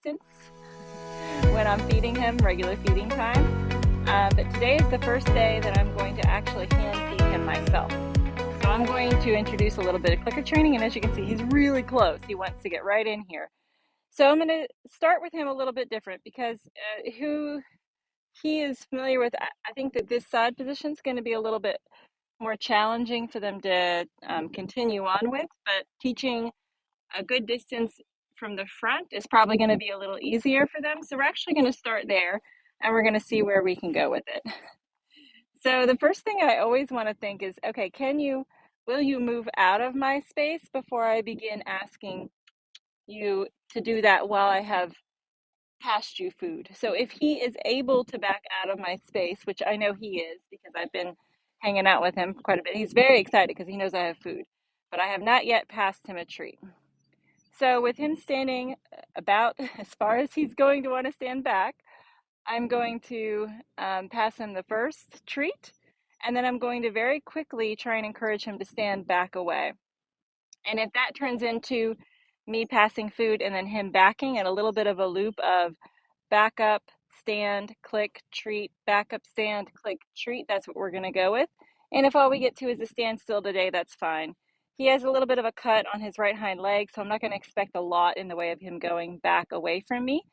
distance when I'm feeding him, regular feeding time. But today is the first day that I'm going to actually hand feed him myself. So I'm going to introduce a little bit of clicker training, and as you can see, he's really close. He wants to get right in here. So I'm going to start with him a little bit different because who he is familiar with, I think that this side position is going to be a little bit more challenging for them to continue on with, but teaching a good distance from the front is probably going to be a little easier for them. So we're actually going to start there and we're going to see where we can go with it. So the first thing I always want to think is, okay, will you move out of my space before I begin asking you to do that while I have passed you food? So if he is able to back out of my space, which I know he is because I've been hanging out with him quite a bit, he's very excited because he knows I have food, but I have not yet passed him a treat. So with him standing about as far as he's going to want to stand back, I'm going to pass him the first treat, and then I'm going to very quickly try and encourage him to stand back away. And if that turns into me passing food and then him backing and a little bit of a loop of back up, stand, click, treat, back up, stand, click, treat, that's what we're going to go with. And if all we get to is a standstill today, that's fine. He has a little bit of a cut on his right hind leg, so I'm not going to expect a lot in the way of him going back away from me.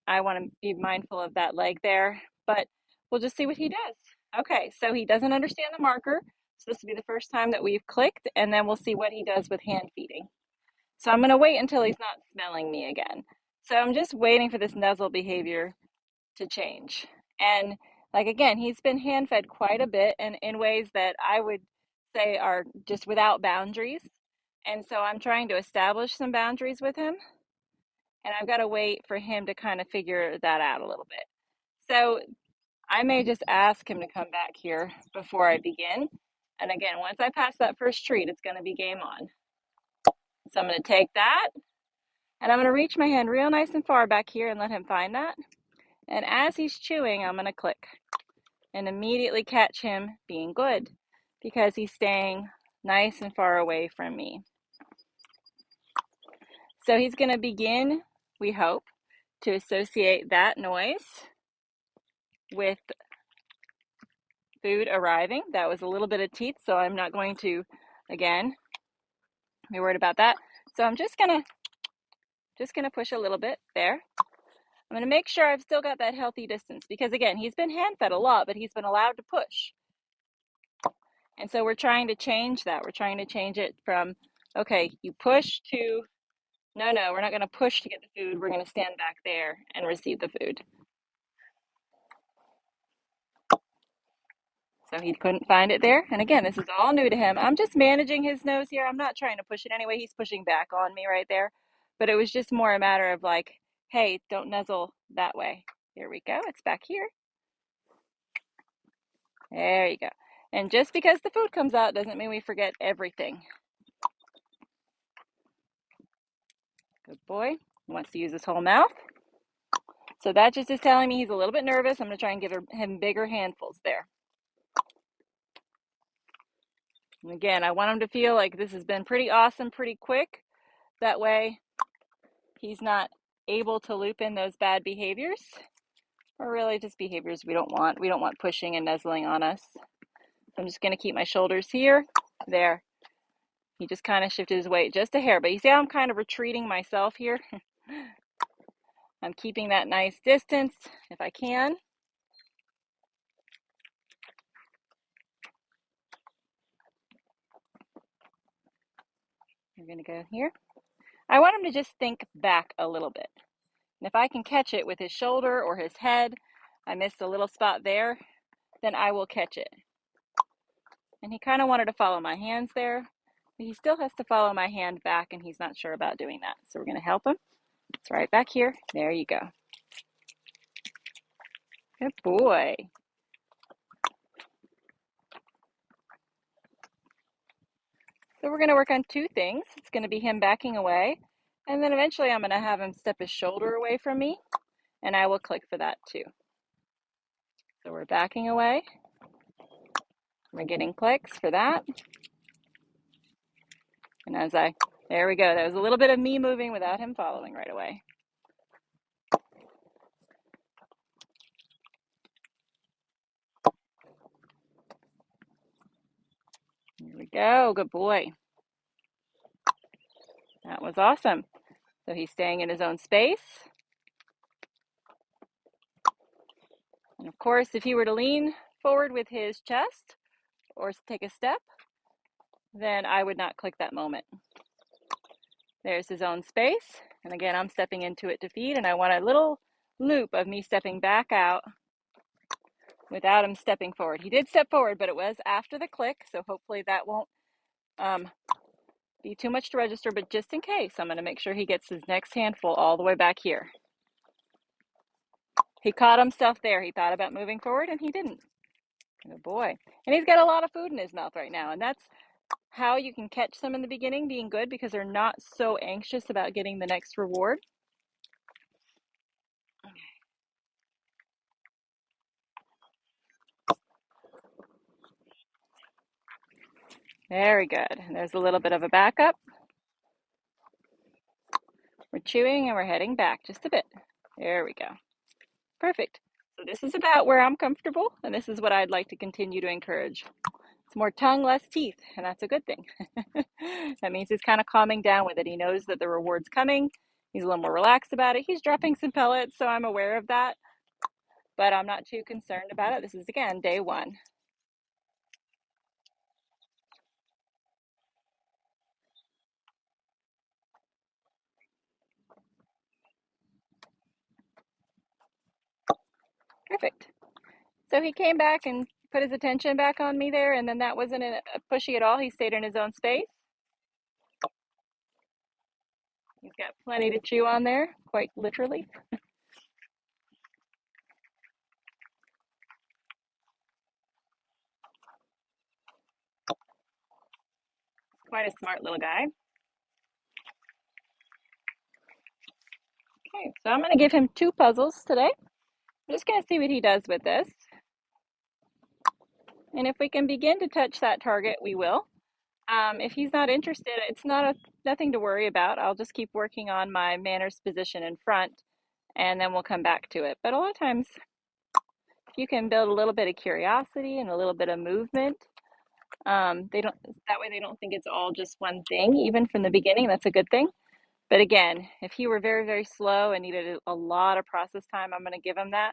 I want to be mindful of that leg there, but we'll just see what he does. Okay, so he doesn't understand the marker. So this will be the first time that we've clicked, and then we'll see what he does with hand feeding. So I'm going to wait until he's not smelling me again. So I'm just waiting for this nuzzle behavior to change. And like again, he's been hand fed quite a bit and in ways that I would say are just without boundaries. And so I'm trying to establish some boundaries with him. And I've got to wait for him to kind of figure that out a little bit. So I may just ask him to come back here before I begin. And again, once I pass that first treat, it's going to be game on. So I'm going to take that and I'm going to reach my hand real nice and far back here and let him find that. And as he's chewing, I'm going to click and immediately catch him being good because he's staying nice and far away from me. So he's going to begin, we hope, to associate that noise with food arriving. That was a little bit of teeth, so I'm not going to, again, be worried about that. So I'm just gonna push a little bit there. I'm gonna make sure I've still got that healthy distance because again, he's been hand fed a lot, but he's been allowed to push. And so we're trying to change that. We're trying to change it from, okay, you push to, no, we're not gonna push to get the food. We're gonna stand back there and receive the food. So he couldn't find it there. And again, this is all new to him. I'm just managing his nose here. I'm not trying to push it anyway. He's pushing back on me right there. But it was just more a matter of like, hey, don't nuzzle that way. Here we go. It's back here. There you go. And just because the food comes out doesn't mean we forget everything. Good boy. He wants to use his whole mouth. So that just is telling me he's a little bit nervous. I'm going to try and give him bigger handfuls there. And again, I want him to feel like this has been pretty awesome, pretty quick. That way he's not able to loop in those bad behaviors, or really just behaviors we don't want. We don't want pushing and nuzzling on us. So I'm just going to keep my shoulders here. There. He just kind of shifted his weight just a hair, but you see how I'm kind of retreating myself here? I'm keeping that nice distance if I can. We're going to go here. I want him to just think back a little bit. And if I can catch it with his shoulder or his head, I missed a little spot there, then I will catch it. And he kind of wanted to follow my hands there, but he still has to follow my hand back, and he's not sure about doing that. So we're going to help him. It's right back here. There you go. Good boy. So we're going to work on two things. It's going to be him backing away, and then eventually I'm going to have him step his shoulder away from me, and I will click for that too. So we're backing away. We're getting clicks for that. And there we go. That was a little bit of me moving without him following right away. Go, good boy. That was awesome. So he's staying in his own space. And of course, if he were to lean forward with his chest or take a step, then I would not click that moment. There's his own space. And again, I'm stepping into it to feed, and I want a little loop of me stepping back out without him stepping forward. He did step forward, but it was after the click, so hopefully that won't be too much to register, but just in case, I'm going to make sure he gets his next handful all the way back here. He caught himself there. He thought about moving forward, and he didn't. Good boy. And he's got a lot of food in his mouth right now, and that's how you can catch them in the beginning being good, because they're not so anxious about getting the next reward. Very good. And there's a little bit of a backup. We're chewing and we're heading back just a bit. There we go. Perfect. So this is about where I'm comfortable, and this is what I'd like to continue to encourage. It's more tongue, less teeth, and that's a good thing. That means he's kind of calming down with it. He knows that the reward's coming. He's a little more relaxed about it. He's dropping some pellets, so I'm aware of that, but I'm not too concerned about it. This is, again, day one. Perfect. So he came back and put his attention back on me there, and then that wasn't pushy at all. He stayed in his own space. He's got plenty to chew on there, quite literally. Quite a smart little guy. Okay, so I'm going to give him 2 puzzles today. I'm just going to see what he does with this. And if we can begin to touch that target, we will. If he's not interested, it's nothing to worry about. I'll just keep working on my manners position in front, and then we'll come back to it. But a lot of times, if you can build a little bit of curiosity and a little bit of movement, that way they don't think it's all just one thing. Even from the beginning, that's a good thing. But again, if he were very, very slow and needed a lot of process time, I'm going to give him that.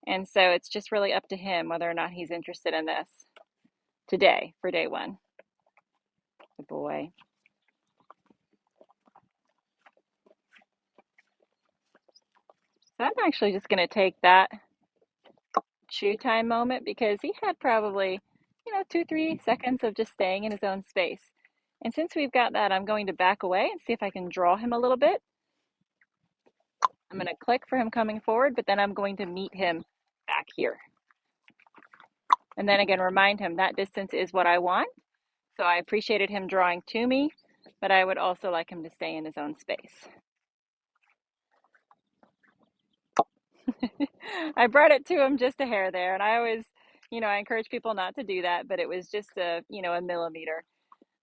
And so it's just really up to him whether or not he's interested in this today for day one. Good boy. So I'm actually just going to take that chew time moment, because he had probably, 2-3 seconds of just staying in his own space. And since we've got that, I'm going to back away and see if I can draw him a little bit. I'm going to click for him coming forward, but then I'm going to meet him back here. And then again, remind him that distance is what I want. So I appreciated him drawing to me, but I would also like him to stay in his own space. I brought it to him just a hair there, and I always, I encourage people not to do that, but it was just a millimeter.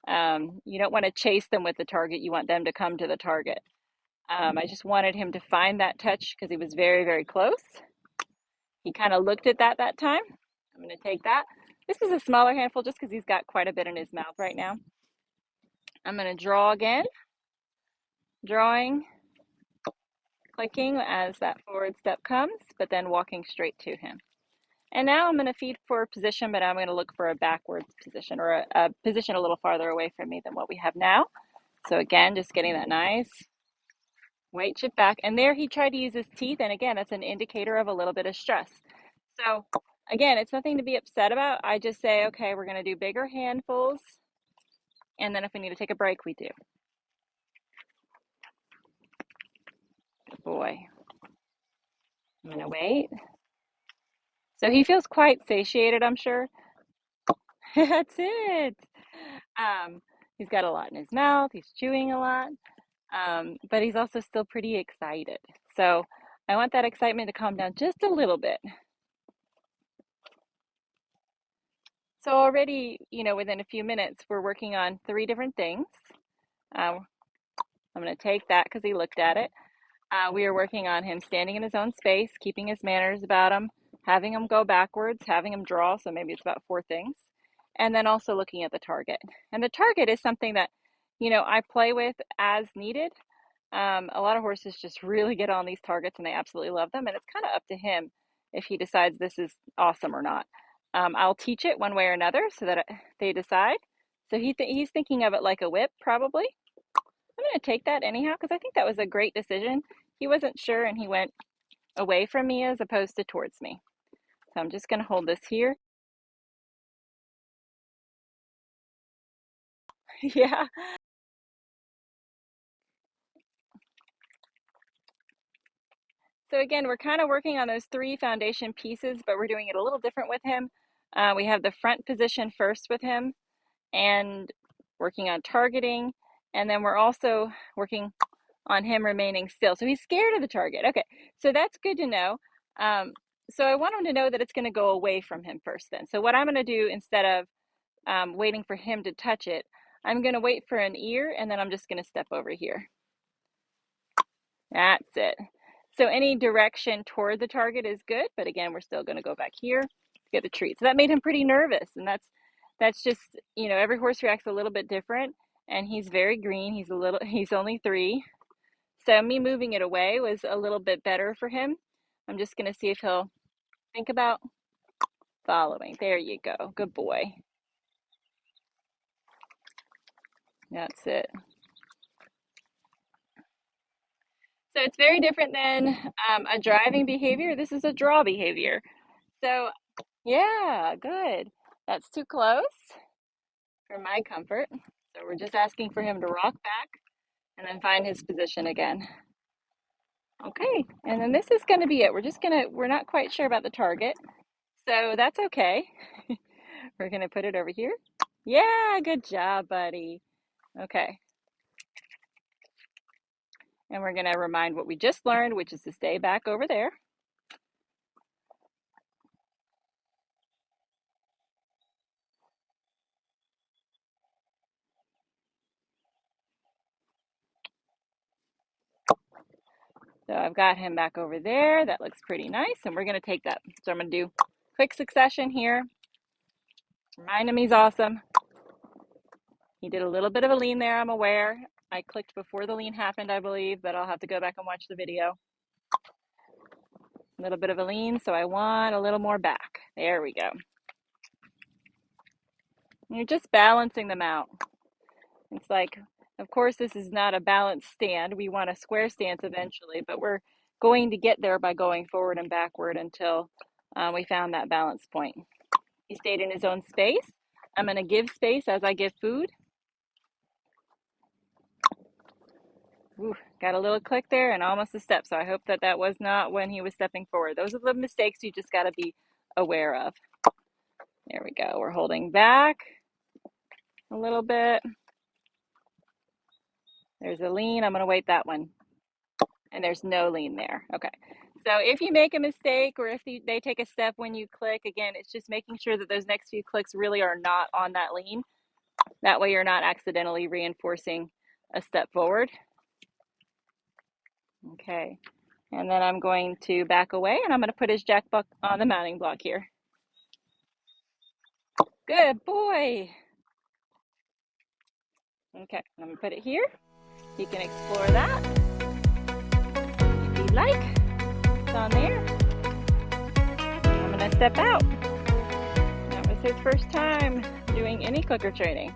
You don't want to chase them with the target. You want them to come to the target. I just wanted him to find that touch because he was very, very close. He kind of looked at that time. I'm going to take that. This is a smaller handful just because he's got quite a bit in his mouth right now. I'm going to draw again. Drawing, clicking as that forward step comes, but then walking straight to him. And now I'm going to feed for position, but I'm going to look for a backwards position, or a position a little farther away from me than what we have now. So again, just getting that nice weight shift back. And there he tried to use his teeth, and again, that's an indicator of a little bit of stress. So again, it's nothing to be upset about. I just say, okay, we're going to do bigger handfuls, and then if we need to take a break, we do. Good boy. I'm going to wait. So he feels quite satiated, I'm sure. That's it. He's got a lot in his mouth. He's chewing a lot, but he's also still pretty excited. So I want that excitement to calm down just a little bit. So already, within a few minutes, we're working on 3 different things. I'm going to take that because he looked at it. We are working on him standing in his own space, keeping his manners about him, having him go backwards, having him draw, so maybe it's about 4 things. and then also looking at the target. And the target is something that, you know, I play with as needed. A lot of horses just really get on these targets and they absolutely love them, and it's kind of up to him if he decides this is awesome or not. I'll teach it one way or another so that they decide. So he's thinking of it like a whip, probably. I'm going to take that anyhow because I think that was a great decision. He wasn't sure and he went away from me as opposed to towards me. So I'm just going to hold this here. Yeah. So again, we're kind of working on those 3 foundation pieces, but we're doing it a little different with him. We have the front position first with him and working on targeting. And then we're also working on him remaining still. So he's scared of the target. Okay, so that's good to know. So I want him to know that it's going to go away from him first then. So what I'm going to do instead of waiting for him to touch it, I'm going to wait for an ear and then I'm just going to step over here. That's it. So any direction toward the target is good, but again, we're still going to go back here to get a treat. So that made him pretty nervous, and that's just, you know, every horse reacts a little bit different, and he's very green. He's only 3. So me moving it away was a little bit better for him. I'm just going to see if he'll think about following. There you go. Good boy. That's it. So it's very different than a driving behavior. This is a draw behavior. So yeah, good. That's too close for my comfort. So we're just asking for him to rock back and then find his position again. Okay, and then this is going to be it. We're not quite sure about the target, so that's okay. We're going to put it over here. Yeah, good job, buddy. Okay. And we're going to remind what we just learned, which is to stay back over there. So I've got him back over there. That looks pretty nice, and we're going to take that. So I'm going to do quick succession here. Remind him he's awesome. He did a little bit of a lean there, I'm aware. I clicked before the lean happened, I believe, but I'll have to go back and watch the video. A little bit of a lean, so I want a little more back. There we go. And you're just balancing them out. It's like, of course, this is not a balanced stand. We want a square stance eventually, but we're going to get there by going forward and backward until we found that balance point. He stayed in his own space. I'm going to give space as I give food. Ooh, got a little click there and almost a step. So I hope that that was not when he was stepping forward. Those are the mistakes you just got to be aware of. There we go. We're holding back a little bit. There's a lean. I'm going to wait that one. And there's no lean there. Okay. So if you make a mistake or if they take a step when you click, again, it's just making sure that those next few clicks really are not on that lean. That way you're not accidentally reinforcing a step forward. Okay. And then I'm going to back away and I'm going to put his jack buck on the mounting block here. Good boy. Okay, I'm going to put it here. You can explore that if you'd like. It's on there. I'm going to step out. That was his first time doing any clicker training.